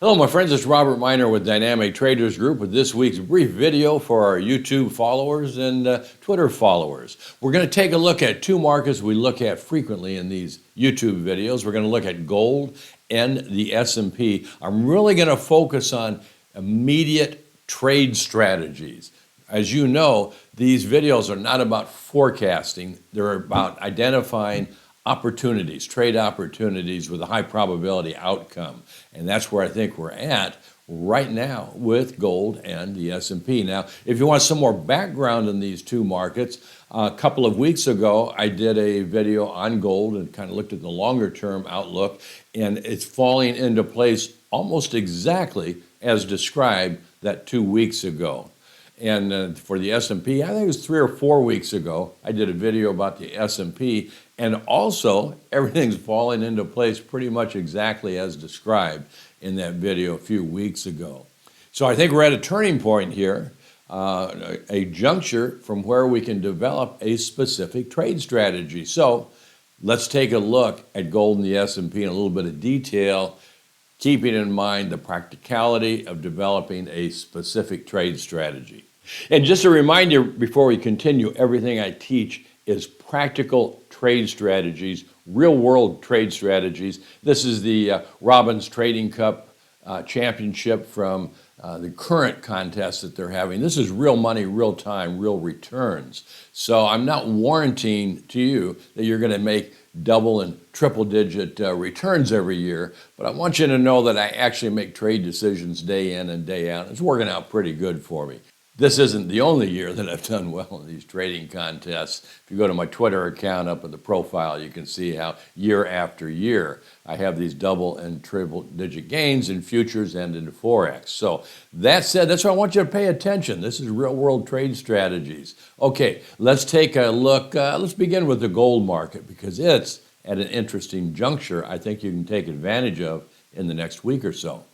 Hello, my friends. It's Robert Miner with Dynamic Traders Group with this week's brief video for our YouTube followers and Twitter followers. We're going to take a look at two markets we look at frequently in these YouTube videos. We're going to look at gold and the S&P. I'm really going to focus on immediate trade strategies. As you know, these videos are not about forecasting. They're about identifying opportunities, trade opportunities with a high probability outcome. And that's where I think we're at right now with gold and the S&P. Now, if you want some more background in these two markets, a couple of weeks ago, I did a video on gold and kind of looked at the longer term outlook, and it's falling into place almost exactly as described that 2 weeks ago. And for the S&P, I think it was 3 or 4 weeks ago, I did a video about the S&P, and also everything's falling into place pretty much exactly as described in that video a few weeks ago. So I think we're at a turning point here, a juncture from where we can develop a specific trade strategy. So let's take a look at gold and the S&P in a little bit of detail, keeping in mind the practicality of developing a specific trade strategy. And just a reminder before we continue, everything I teach is practical trade strategies, real-world trade strategies. This is the Robbins Trading Cup championship from the current contest that they're having. This is real money, real time, real returns. So I'm not warranting to you that you're going to make double and triple digit returns every year, but I want you to know that I actually make trade decisions day in and day out. It's working out pretty good for me. This isn't the only year that I've done well in these trading contests. If you go to my Twitter account up in the profile, you can see how year after year I have these double and triple digit gains in futures and in Forex. So that said, that's why I want you to pay attention. This is real world trade strategies. Okay, let's take a look. Let's begin with the gold market because it's at an interesting juncture I think you can take advantage of in the next week or so.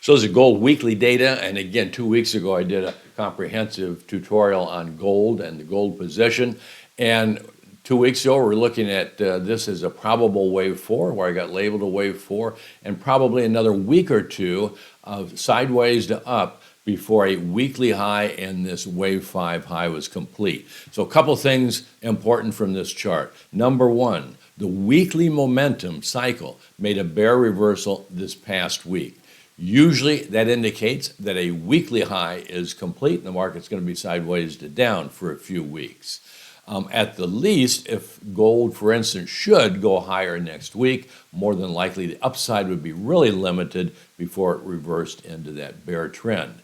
So this is gold weekly data, and again, 2 weeks ago I did a comprehensive tutorial on gold and the gold position, and 2 weeks ago we're looking at this as a probable wave 4, where I got labeled a wave 4, and probably another week or two of sideways to up before a weekly high and this wave 5 high was complete. So a couple things important from this chart. Number one, the weekly momentum cycle made a bear reversal this past week. Usually that indicates that a weekly high is complete and the market's going to be sideways to down for a few weeks. At the least, if gold, for instance, should go higher next week, more than likely the upside would be really limited before it reversed into that bear trend.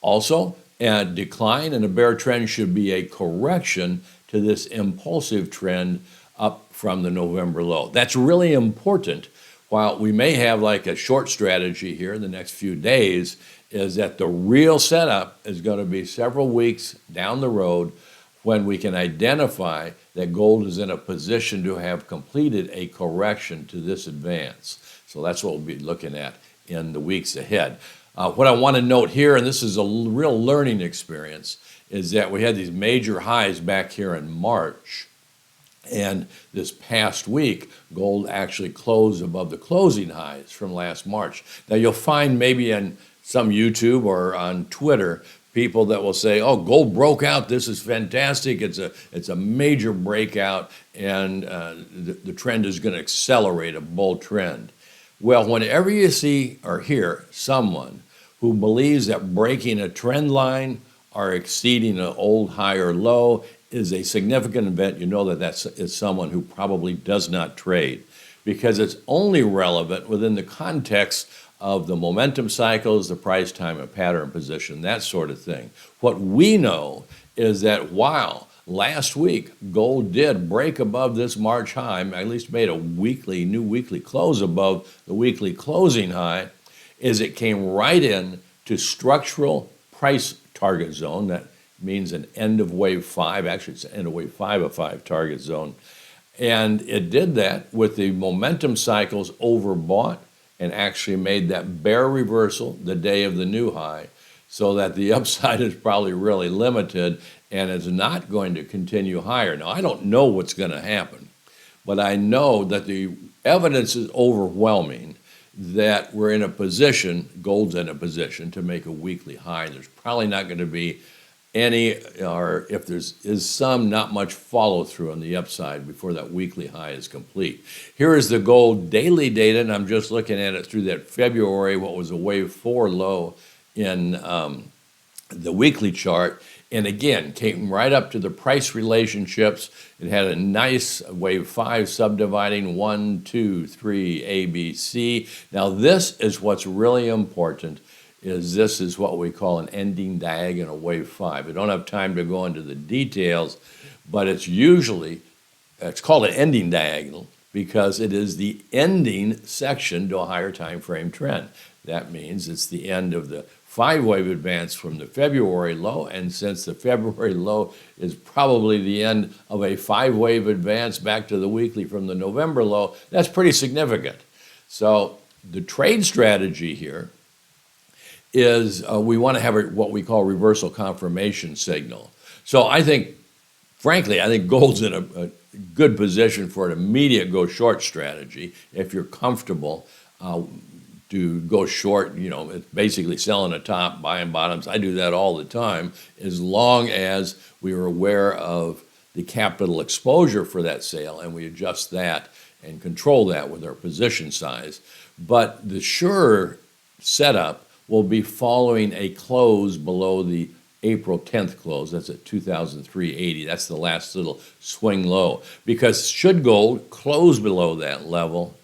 Also, a decline in a bear trend should be a correction to this impulsive trend up from the November low. That's really important. While we may have like a short strategy here in the next few days, is that the real setup is going to be several weeks down the road when we can identify that gold is in a position to have completed a correction to this advance. So that's what we'll be looking at in the weeks ahead. What I want to note here, and this is a real learning experience, is that we had these major highs back here in March. And this past week, gold actually closed above the closing highs from last March. Now, you'll find maybe on some YouTube or on Twitter, people that will say, oh, gold broke out. This is fantastic. It's a major breakout, and the trend is going to accelerate, a bull trend. Well, whenever you see or hear someone who believes that breaking a trend line or exceeding an old high or low is a significant event, you know that is someone who probably does not trade, because it's only relevant within the context of the momentum cycles, the price, time, and pattern position, that sort of thing. What we know is that while last week gold did break above this March high, at least made a new weekly close above the weekly closing high, is it came right in to structural price target zone. That means an end of wave 5, actually it's an end of wave 5 of 5 target zone. And it did that with the momentum cycles overbought and actually made that bear reversal the day of the new high, so that the upside is probably really limited and is not going to continue higher. Now, I don't know what's going to happen, but I know that the evidence is overwhelming that we're in a position, gold's in a position to make a weekly high. There's probably not going to be any, or if is some, not much follow through on the upside before that weekly high is complete. Here is the gold daily data, and I'm just looking at it through that February, what was a wave 4 low in the weekly chart. And again, came right up to the price relationships. It had a nice wave 5 subdividing 1, 2, 3, A, B, C. Now this is what's really important, is this is what we call an ending diagonal wave 5. We don't have time to go into the details, but it's called an ending diagonal because it is the ending section to a higher time frame trend. That means it's the end of the 5-wave advance from the February low, and since the February low is probably the end of a 5-wave advance back to the weekly from the November low, that's pretty significant. So the trade strategy here is we want to have what we call reversal confirmation signal. So I think, frankly, I think gold's in a good position for an immediate go short strategy if you're comfortable to go short. You know, it's basically selling a top, buying bottoms. I do that all the time, as long as we are aware of the capital exposure for that sale and we adjust that and control that with our position size. But the sure setup will be following a close below the April 10th close. That's at 2,380. That's the last little swing low. Because should gold close below that level,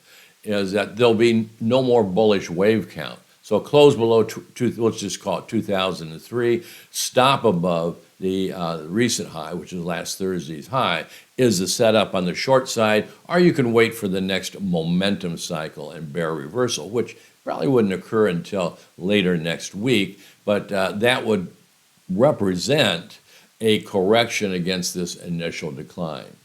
is that there'll be no more bullish wave count. So close below, let's just call it 2003, stop above the recent high, which is last Thursday's high, is the setup on the short side, or you can wait for the next momentum cycle and bear reversal, which probably wouldn't occur until later next week, but that would represent a correction against this initial decline.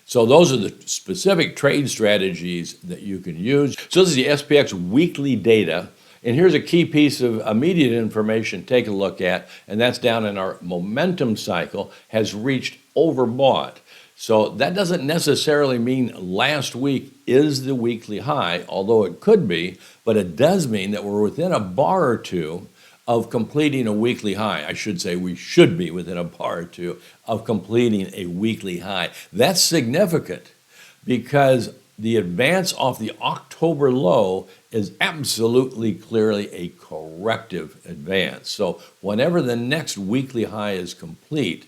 So those are the specific trade strategies that you can use. So this is the SPX weekly data. And here's a key piece of immediate information to take a look at, and that's down in our momentum cycle has reached overbought. So that doesn't necessarily mean last week is the weekly high, although it could be, but it does mean that we're within a bar or two of completing a weekly high. I should say we should be within a bar or two of completing a weekly high. That's significant because the advance off the October low is absolutely clearly a corrective advance. So whenever the next weekly high is complete,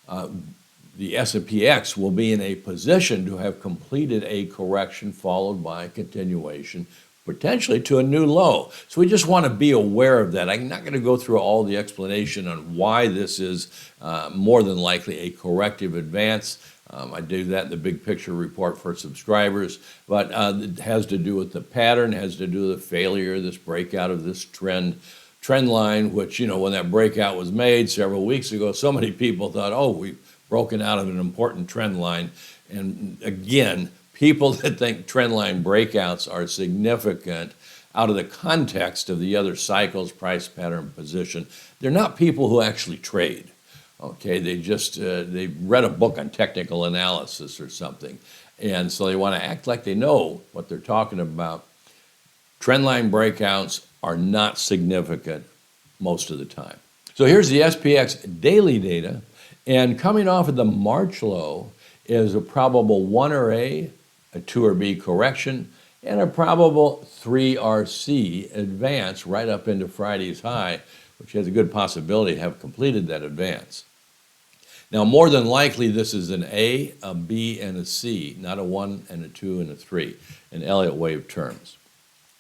the SPX will be in a position to have completed a correction followed by a continuation, potentially to a new low. So we just want to be aware of that. I'm not going to go through all the explanation on why this is more than likely a corrective advance. I do that in the big picture report for subscribers, but it has to do with the pattern, has to do with the failure, this breakout of this trend line, which, you know, when that breakout was made several weeks ago, so many people thought, oh, we've broken out of an important trend line. And again, people that think trend line breakouts are significant out of the context of the other cycles, price pattern, position, they're not people who actually trade. Okay, they just they read a book on technical analysis or something, and so they want to act like they know what they're talking about. Trendline breakouts are not significant most of the time. So here's the SPX daily data, and coming off of the March low is a probable 1 or a 2 or B correction, and a probable 3 RC advance right up into Friday's high, which has a good possibility to have completed that advance. Now, more than likely, this is an A, a B, and a C, not a 1 and a 2 and a 3 in Elliott wave terms.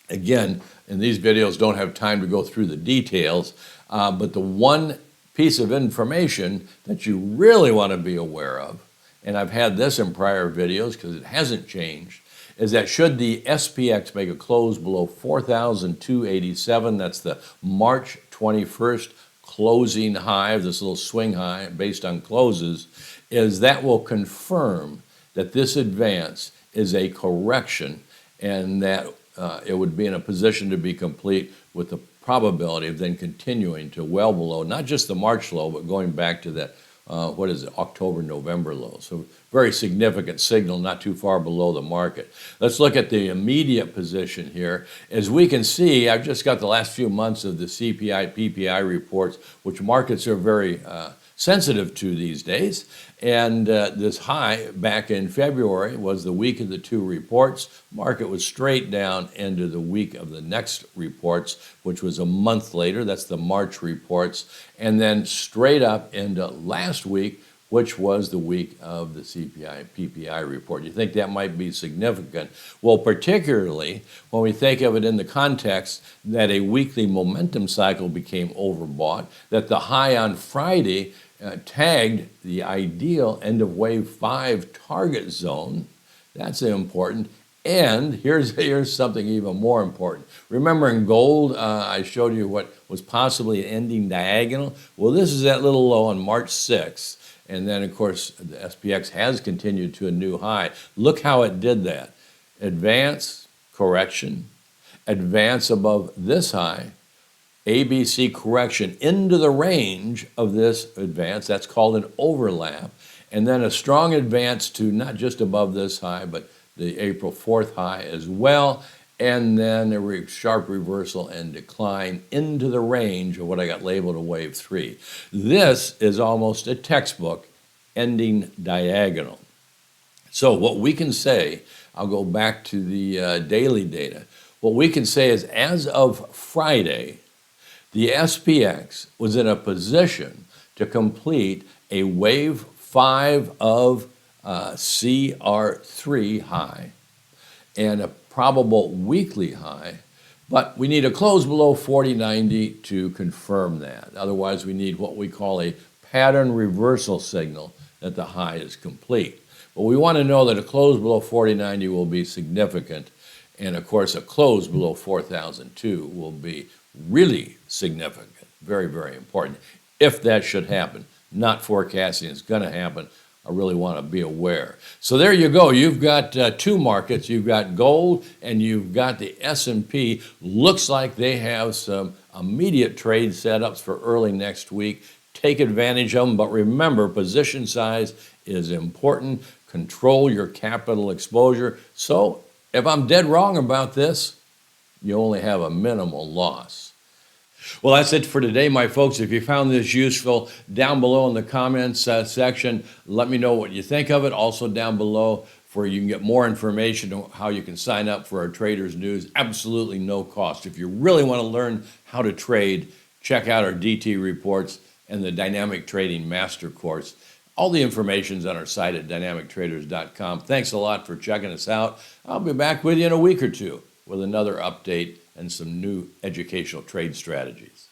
Again, in these videos, don't have time to go through the details, but the one piece of information that you really want to be aware of, and I've had this in prior videos because it hasn't changed, is that should the SPX make a close below 4,287, that's the March 21st closing high of this little swing high based on closes, is that will confirm that this advance is a correction and that it would be in a position to be complete with the probability of then continuing to well below, not just the March low, but going back to that what is it, October, November low. So very significant signal, not too far below the market. Let's look at the immediate position here. As we can see, I've just got the last few months of the CPI, PPI reports, which markets are very sensitive to these days. And this high back in February was the week of the two reports. Market was straight down into the week of the next reports, which was a month later. That's the March reports. And then straight up into last week, which was the week of the CPI, PPI report. You think that might be significant? Well, particularly when we think of it in the context that a weekly momentum cycle became overbought, that the high on Friday tagged the ideal end of wave 5 target zone. That's important. And here's something even more important. Remember in gold, I showed you what was possibly an ending diagonal. Well, this is that little low on March 6th. And then, of course, the SPX has continued to a new high. Look how it did that. Advance, correction, advance above this high, ABC correction into the range of this advance. That's called an overlap. And then a strong advance to not just above this high, but the April 4th high as well. And then a sharp reversal and decline into the range of what I got labeled a wave 3. This is almost a textbook ending diagonal. So what we can say, I'll go back to the daily data. What we can say is as of Friday, the SPX was in a position to complete a wave 5 of CR3 high and a probable weekly high, but we need a close below 40.90 to confirm that. Otherwise, we need what we call a pattern reversal signal that the high is complete. But we want to know that a close below 40.90 will be significant, and of course, a close below 4,002 will be really significant, very, very important. If that should happen, not forecasting it's going to happen, I really want to be aware. So there you go. You've got two markets. You've got gold and you've got the S&P. Looks like they have some immediate trade setups for early next week. Take advantage of them, but remember, position size is important. Control your capital exposure. So if I'm dead wrong about this, you only have a minimal loss. Well, that's it for today, my folks. If you found this useful, down below in the comments section, let me know what you think of it. Also down below, you can get more information on how you can sign up for our Traders News. Absolutely no cost. If you really want to learn how to trade, check out our DT reports and the Dynamic Trading Master Course. All the information's on our site at dynamictraders.com. Thanks a lot for checking us out. I'll be back with you in a week or two with another update and some new educational trade strategies.